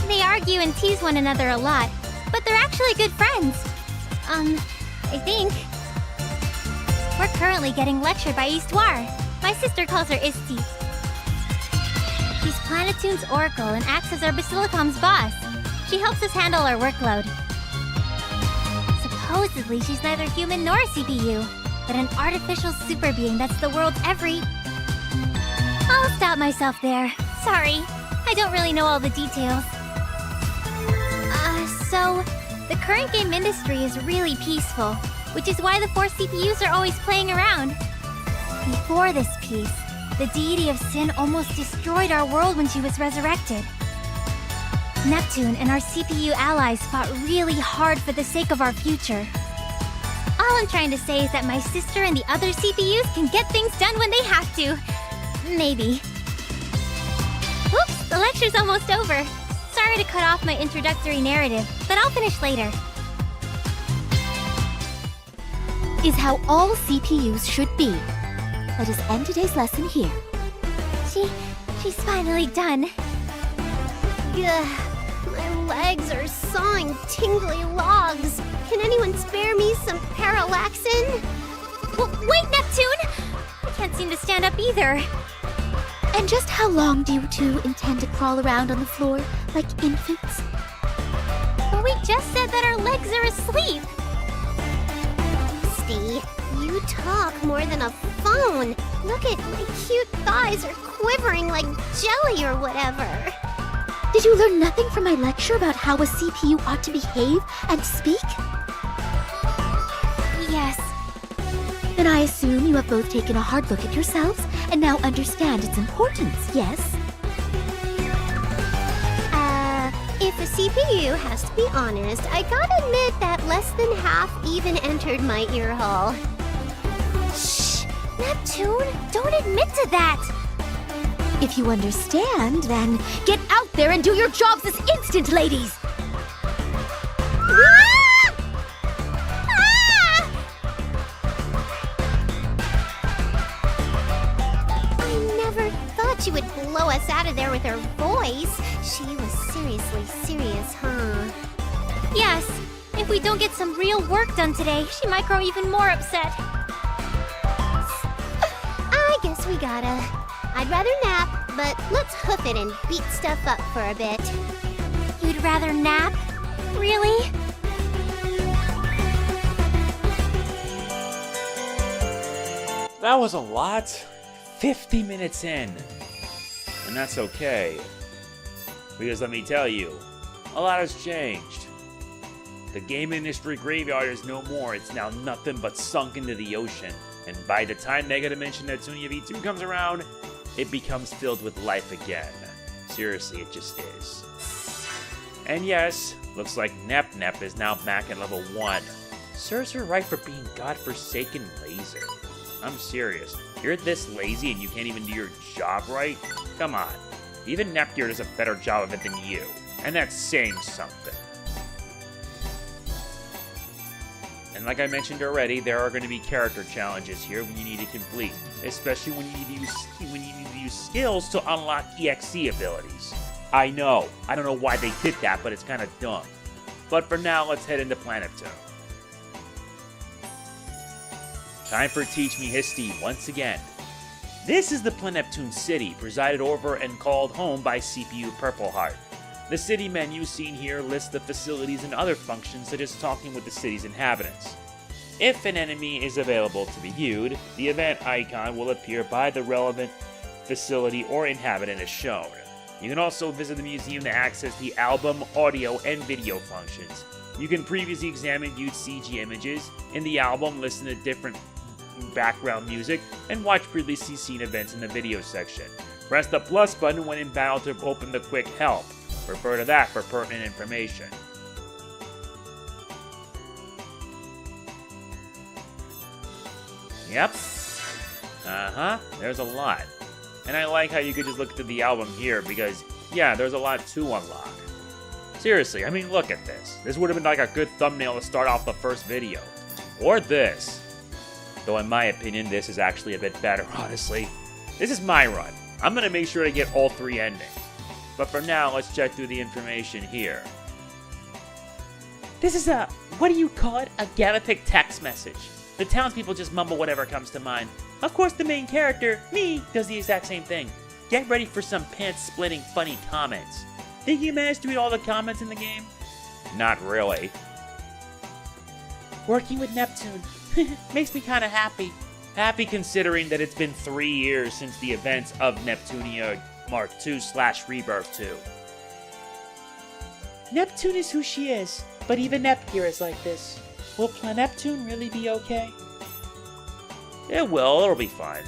They argue and tease one another a lot, but they're actually good friends. I think. We're currently getting lectured by Eastwar. My sister calls her Isti. She's Planetoon's Oracle and acts as our Basilicom's boss. She helps us handle our workload. Supposedly, she's neither human nor a CPU, but an artificial super being that's the world's every... I'll stop myself there. Sorry, I don't really know all the details. So, the current game industry is really peaceful, which is why the 4 CPUs are always playing around. Before this peace, The deity of sin almost destroyed our world when she was resurrected. Neptune and our CPU allies fought really hard for the sake of our future. All I'm trying to say is that my sister and the other CPUs can get things done when they have to. Maybe. Oops, the lecture's almost over. Sorry to cut off my introductory narrative, but I'll finish later. Is how all CPUs should be. Let us end today's lesson here. She's finally done. Ugh, my legs are sawing tingly logs. Can anyone spare me some parallaxin? Wait, Neptune! I can't seem to stand up either. And just how long do you two intend to crawl around on the floor like infants? But we just said that our legs are asleep. Steve, you talk more than a phone. Look at my cute thighs are quivering like jelly or whatever. Did you learn nothing from my lecture about how a CPU ought to behave and speak? Yes. Then I assume you have both taken a hard look at yourselves and now understand its importance, yes? If the CPU has to be honest, I gotta admit that less than half even entered my ear hole. Shh! Neptune, don't admit to that! If you understand, then get out there and do your jobs this instant, ladies! Ah! Ah! I never thought she would blow us out of there with her voice. She was seriously serious, huh? Yes. If we don't get some real work done today, she might grow even more upset. I guess we gotta. I'd rather nap, but let's hoof it and beat stuff up for a bit. You'd rather nap? Really? That was a lot. 50 minutes in. And that's okay. Because let me tell you, a lot has changed. The game industry graveyard is no more. It's now nothing but sunk into the ocean. And by the time MegaDimension Neptunia V2 comes around, it becomes filled with life again. Seriously, it just is. And yes, looks like Nep is now back at level 1. Serves her right for being godforsaken lazy. I'm serious. You're this lazy and you can't even do your job right? Come on. Even Nepgear does a better job of it than you. And that's saying something. And like I mentioned already, there are going to be character challenges here you need to complete. Especially when you need to use skills to unlock EXE abilities. I know. I don't know why they did that, but it's kind of dumb. But for now, let's head into Planeptune. Time for Teach Me History once again. This is the Planeptune City, presided over and called home by CPU Purple Heart. The city menu seen here lists the facilities and other functions such as talking with the city's inhabitants. If an enemy is available to be viewed, the event icon will appear by the relevant facility or inhabitant as shown. You can also visit the museum to access the album, audio, and video functions. You can previously examine viewed CG images in the album, listen to different background music, and watch previously seen events in the video section. Press the plus button when in battle to open the quick help. Refer to that for pertinent information. Yep. There's a lot. And I like how you could just look through the album here because, yeah, there's a lot to unlock. Seriously, I mean, look at this. This would have been like a good thumbnail to start off the first video. Or this. Though in my opinion, this is actually a bit better, honestly. This is my run. I'm going to make sure to get all 3 endings. But for now, let's check through the information here. This is what do you call it? A Galactic text message. The townspeople just mumble whatever comes to mind. Of course, the main character, me, does the exact same thing. Get ready for some pants-splitting funny comments. Think you managed to read all the comments in the game? Not really. Working with Neptune makes me kind of happy. Happy considering that it's been 3 years since the events of Neptunia Mark II/Rebirth 2. Neptune is who she is, but even Nepgear is like this. Will Planeptune really be okay? It will, it'll be fine.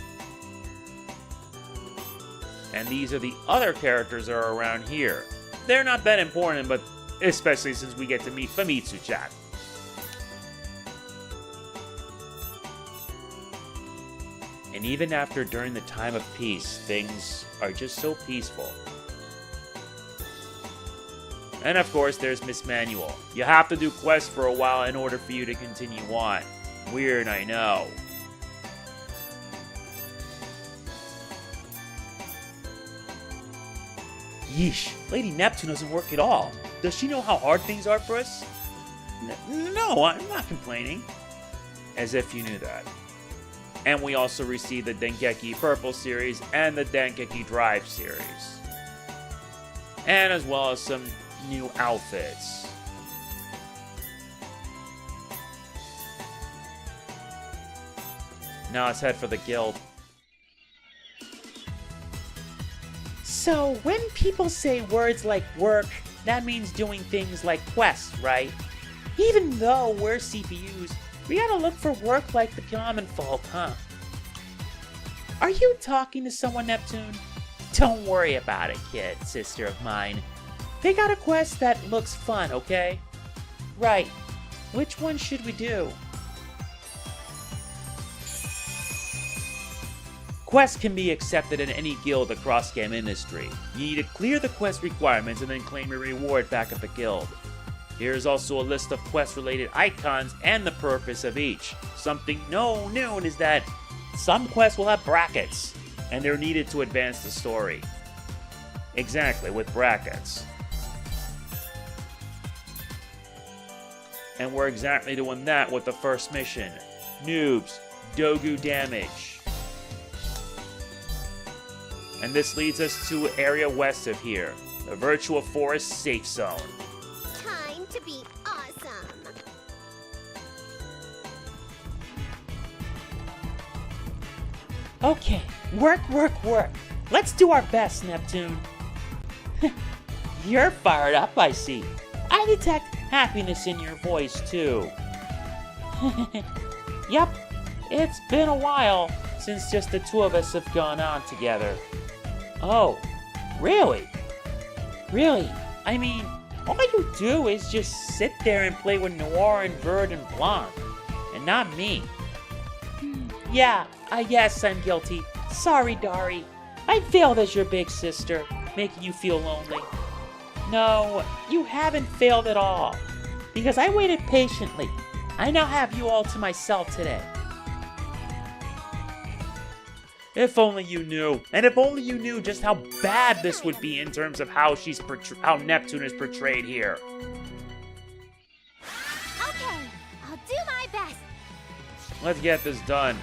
And these are the other characters that are around here. They're not that important, but especially since we get to meet Famitsu-chan. And even after during the time of peace, things are just so peaceful. And of course, there's Miss Manual. You have to do quests for a while in order for you to continue on. Weird, I know. Yeesh, Lady Neptune doesn't work at all. Does she know how hard things are for us? No, I'm not complaining. As if you knew that. And we also received the Dengeki Purple series and the Dengeki Drive series. And as well as some new outfits. Now let's head for the guild. So, when people say words like work, that means doing things like quests, right? Even though we're CPUs, we gotta look for work like the common folk, huh? Are you talking to someone, Neptune? Don't worry about it, kid, sister of mine. They got a quest that looks fun, okay? Right. Which one should we do? Quests can be accepted in any guild across game industry. You need to clear the quest requirements and then claim your reward back at the guild. Here's also a list of quest-related icons and the purpose of each. Something new is that some quests will have brackets, and they're needed to advance the story. Exactly, with brackets. And we're exactly doing that with the first mission. Noobs, Dogu Damage. And this leads us to an area west of here, the Virtual Forest Safe Zone. Time to be awesome. Okay, work. Let's do our best, Neptune. You're fired up, I see. I detect happiness in your voice, too. Yep, it's been a while since just the two of us have gone on together. Oh, really? Really? I mean, all you do is just sit there and play with Noir and Verd and Blanc, and not me. Yeah, I guess I'm guilty. Sorry, Dari. I failed as your big sister, making you feel lonely. No, you haven't failed at all, because I waited patiently. I now have you all to myself today. If only you knew, and if only you knew just how bad this would be in terms of how how Neptune is portrayed here. Okay, I'll do my best. Let's get this done.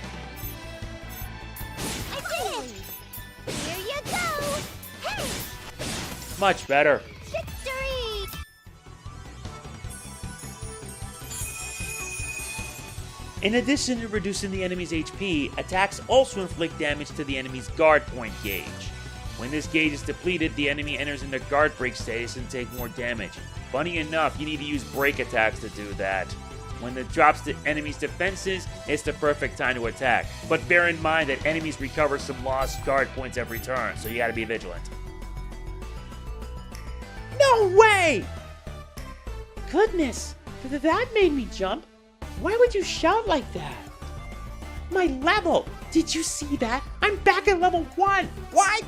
I did it! Here you go! Hey! Much better. Victory! In addition to reducing the enemy's HP, attacks also inflict damage to the enemy's guard point gauge. When this gauge is depleted, the enemy enters into guard break status and take more damage. Funny enough, you need to use break attacks to do that. When it drops the enemy's defenses, it's the perfect time to attack. But bear in mind that enemies recover some lost guard points every turn, so you gotta be vigilant. No way! Goodness, that made me jump. Why would you shout like that? My level! Did you see that? I'm back at level 1! Why?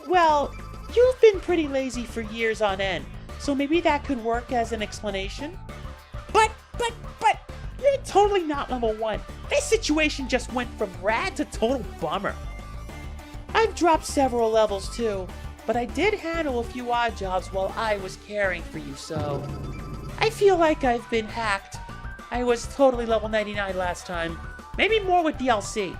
Well, you've been pretty lazy for years on end, so maybe that could work as an explanation? But, you're totally not level 1. This situation just went from rad to total bummer. I've dropped several levels too, but I did handle a few odd jobs while I was caring for you, so I feel like I've been hacked. I was totally level 99 last time. Maybe more with DLC.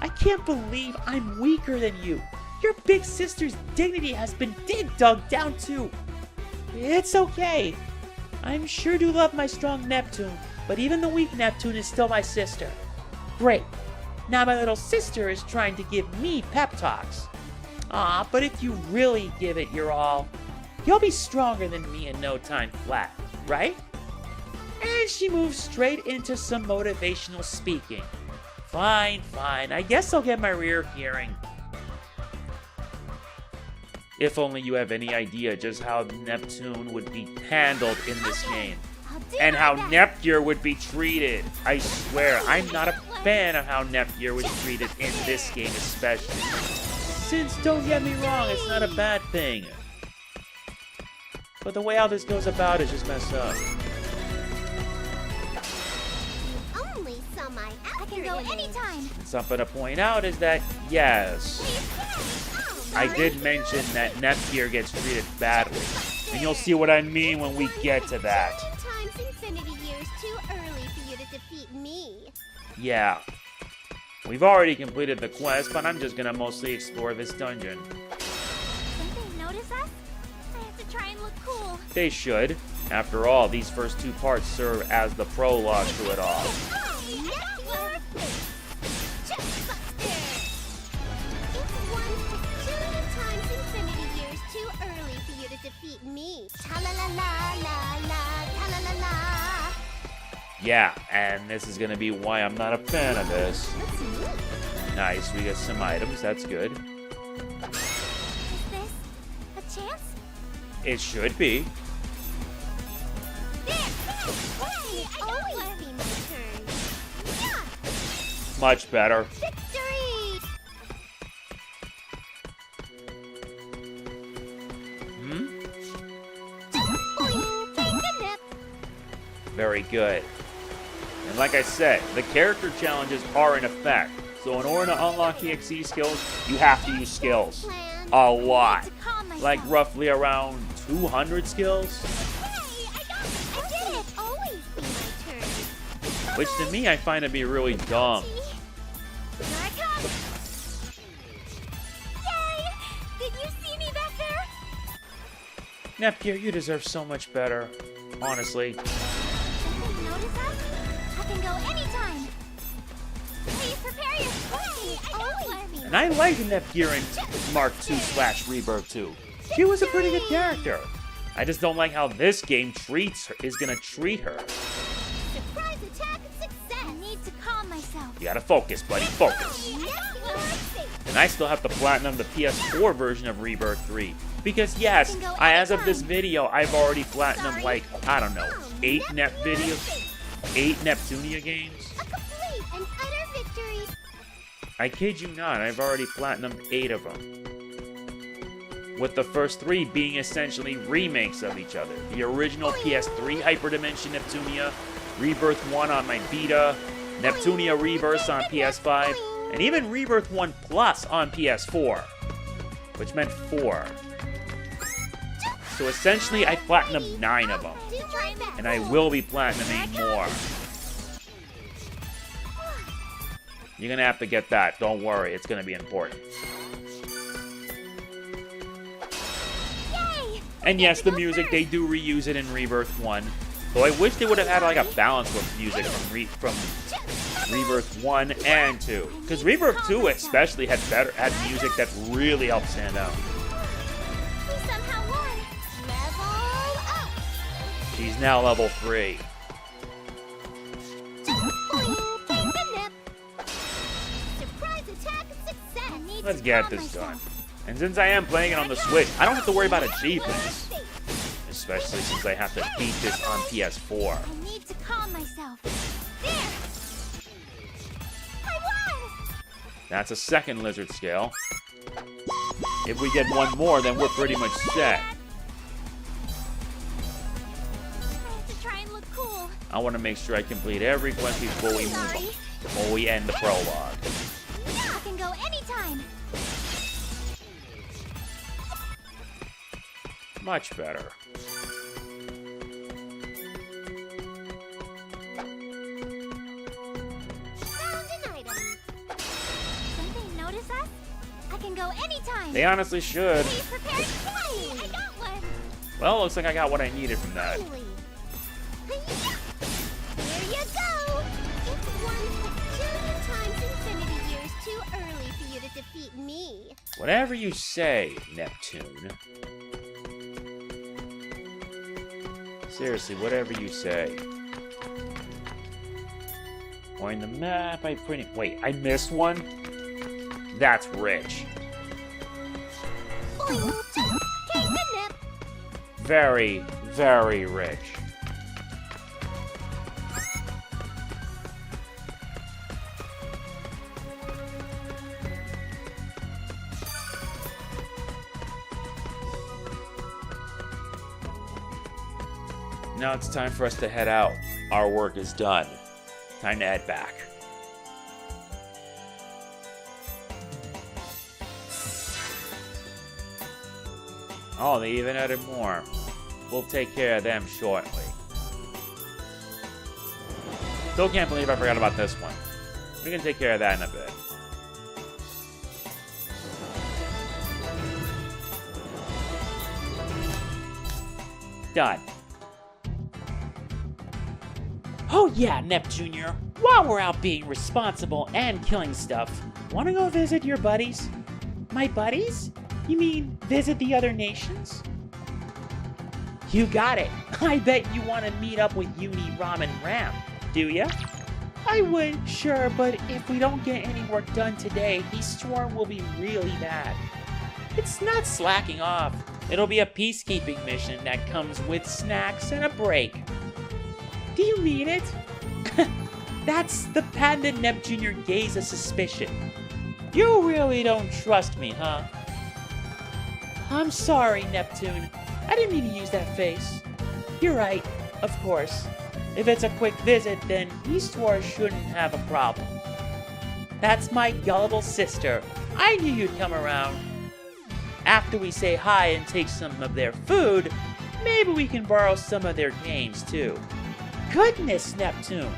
I can't believe I'm weaker than you. Your big sister's dignity has been dug down too. It's okay. I'm sure do love my strong Neptune, but even the weak Neptune is still my sister. Great. Now my little sister is trying to give me pep talks. Aw, but if you really give it your all, you'll be stronger than me in no time flat, right? And she moves straight into some motivational speaking. Fine. I guess I'll get my rear hearing. If only you have any idea just how Neptune would be handled in this game. And how Nepgear would be treated. I swear, I'm not a fan of how Nepgear was treated in this game especially. Since, don't get me wrong, it's not a bad thing. But the way how this goes about is just messed up. Only saw my I can go anytime. And something to point out is that, yes, I did mention that Nepgear gets treated badly. And you'll see what I mean when we get to that. Infinity years too early for you to defeat me. Yeah. We've already completed the quest, but I'm just gonna mostly explore this dungeon. Don't they notice us? I have to try and look cool. They should. After all, these first two parts serve as the prologue to it all. Defeat me. Yeah, and this is gonna be why I'm not a fan of this. Nice, we got some items, that's good. Is this a chance? It should be. Always be my turn. Much better. Victory! Very good. And like I said, the character challenges are in effect. So in order to unlock EXE skills, you have to use skills. A lot. Like roughly around 200 skills. I did it! Always be my turn. Which to me I find to be really dumb. Here I come! Yay! Did you see me back there? Nepgear, you deserve so much better. Honestly. I can go anytime. Please prepare your And I liked Nepgear in Mark II/Rebirth 2. She was a pretty good character. I just don't like how this game is gonna treat her. Surprise attack and success. I need to calm myself. You gotta focus, buddy, focus. And I still have to platinum the PS4 version of Rebirth 3. Because yes, as of this video, I've already platinumed like, I don't know, 8 Neptunia games? A complete and utter victory. I kid you not, I've already platinumed 8 of them. With the first 3 being essentially remakes of each other. The original PS3 Hyperdimension Neptunia, Rebirth 1 on my Vita, Neptunia Rebirth on PS5, and even Rebirth 1 Plus on PS4. Which meant 4. So essentially, I platinumed 9 of them. And I will be platinuming more. You're gonna have to get that. Don't worry, it's gonna be important. And yes, the music, they do reuse it in Rebirth 1. Though I wish they would have had like a balance with music from Rebirth 1 and 2. Because Rebirth 2 especially had music that really helped stand out. She's now level 3. Let's get this done. And since I am playing it on the Switch, I don't have to worry about achievements. Especially since I have to beat this on PS4. I need to calm myself. There! I won! That's a second lizard scale. If we get one more, then we're pretty much set. I want to make sure I complete every quest before we move on. Before we end the prologue. I can go anytime. Much better. Found an item. Don't they notice us? I can go anytime. They honestly should. Please prepare. I got one. Well, looks like I got what I needed from that. Finally. Here you go! It's 1 times infinity years too early for you to defeat me. Whatever you say, Neptune. Seriously, whatever you say. Or in the map, Wait, I missed one? That's rich. Boing. very, very rich. Now it's time for us to head out. Our work is done. Time to head back. Oh, they even added more. We'll take care of them shortly. Still can't believe I forgot about this one. We can take care of that in a bit. Done. Oh yeah, Neptunia. While we're out being responsible and killing stuff, wanna go visit your buddies? My buddies? You mean visit the other nations? You got it. I bet you want to meet up with Uni, Ram, and Ram, do ya? I would, sure, but if we don't get any work done today, Eastasiasoft will be really mad. It's not slacking off. It'll be a peacekeeping mission that comes with snacks and a break. Do you mean it? That's the panda Neptunia gaze of suspicion. You really don't trust me, huh? I'm sorry, Neptune. I didn't mean to use that face. You're right, of course. If it's a quick visit, then Eastasiasoft shouldn't have a problem. That's my gullible sister. I knew you'd come around. After we say hi and take some of their food, maybe we can borrow some of their games, too. Goodness, Neptune!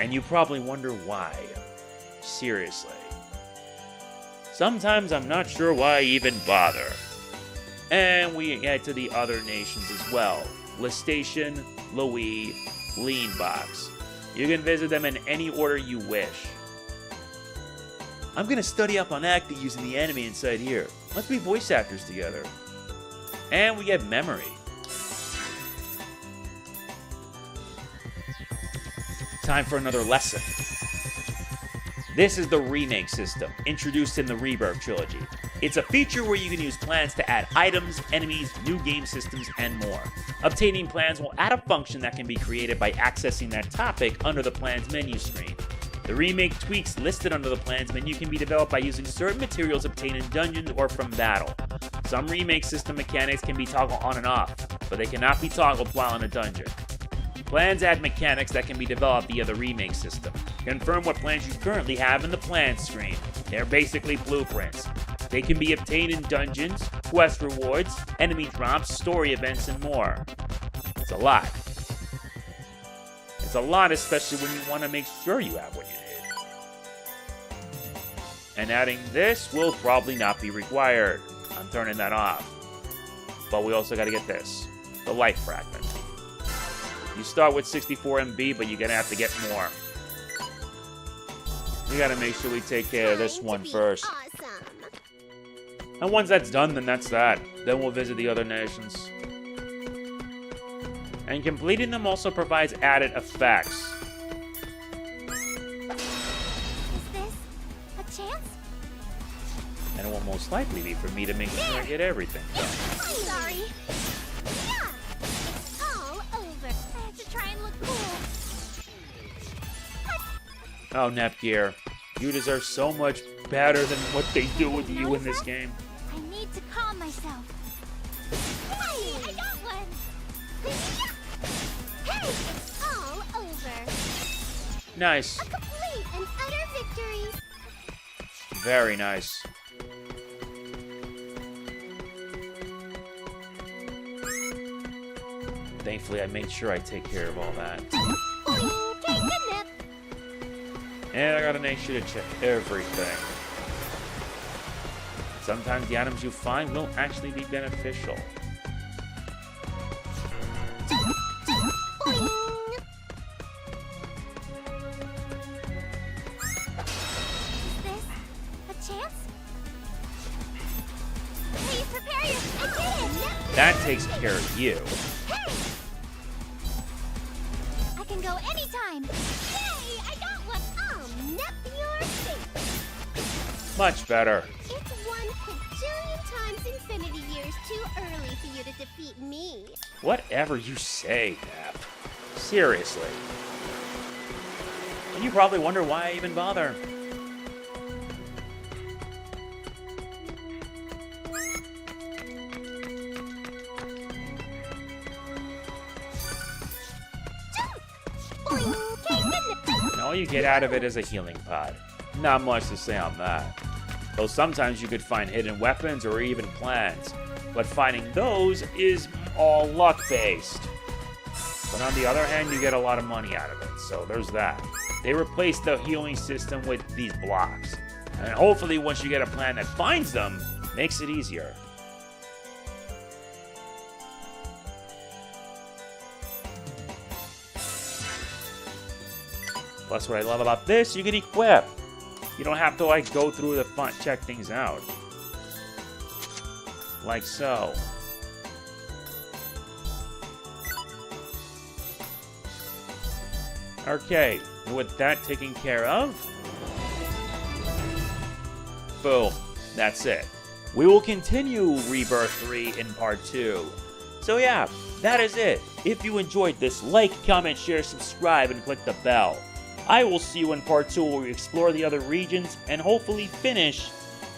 And you probably wonder why. Seriously. Sometimes I'm not sure why I even bother. And we get to the other nations as well. Lestation, Louis, Leanbox. You can visit them in any order you wish. I'm gonna study up on acting using the anime inside here. Let's be voice actors together. And we get memory. Time for another lesson. This is the remake system, introduced in the Rebirth trilogy. It's a feature where you can use plans to add items, enemies, new game systems, and more. Obtaining plans will add a function that can be created by accessing that topic under the plans menu screen. The remake tweaks listed under the plans menu can be developed by using certain materials obtained in dungeons or from battle. Some remake system mechanics can be toggled on and off, but they cannot be toggled while in a dungeon. Plans add mechanics that can be developed via the remake system. Confirm what plans you currently have in the plans screen. They're basically blueprints. They can be obtained in dungeons, quest rewards, enemy drops, story events, and more. It's a lot. It's a lot, especially when you want to make sure you have what you need. And adding this will probably not be required. I'm turning that off. But we also got to get this. The life fragment. You start with 64 MB, but you're going to have to get more. We got to make sure we take care of this one first. Awesome. And once that's done, then that's that. Then we'll visit the other nations. And completing them also provides added effects. Is this a chance? And it will most likely be for me to make sure I get everything done. I'm sorry. Yeah, it's all over. I have to try and look cool. Oh, Nepgear, you deserve so much better than what they do with you in this game. I need to calm myself. Hey, I got one. Hey, it's all over. Nice. A complete and utter victory. Very nice. Thankfully, I made sure I take care of all that. Take a nip. And I gotta make sure to check everything. Sometimes the items you find will actually be beneficial. Boing. Is this a chance? Please prepare your... I did it! That takes care of you. Hey! I can go anytime. Yay! I got one. Nep your face. Much better. It's 1 quadrillion times infinity years too early. you to defeat me. Whatever you say, Nep. Seriously. And you probably wonder why I even bother. And all you get out of it is a healing pod. Not much to say on that. Though sometimes you could find hidden weapons or even plants. But finding those is all luck-based. But on the other hand, you get a lot of money out of it, so there's that. They replaced the healing system with these blocks. And hopefully once you get a plan that finds them, makes it easier. Plus what I love about this, you can equip. You don't have to like go through the font, check things out. Like so. Okay, and with that taken care of, boom, that's it. We will continue Rebirth 3 in part 2. So yeah, that is it. If you enjoyed this, like, comment, share, subscribe, and click the bell. I will see you in part 2 where we explore the other regions and hopefully finish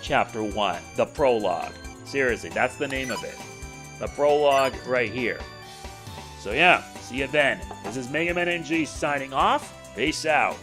Chapter 1, the prologue. Seriously, that's the name of it. The prologue right here. So yeah, see you then. This is MegamanNG signing off. Peace out.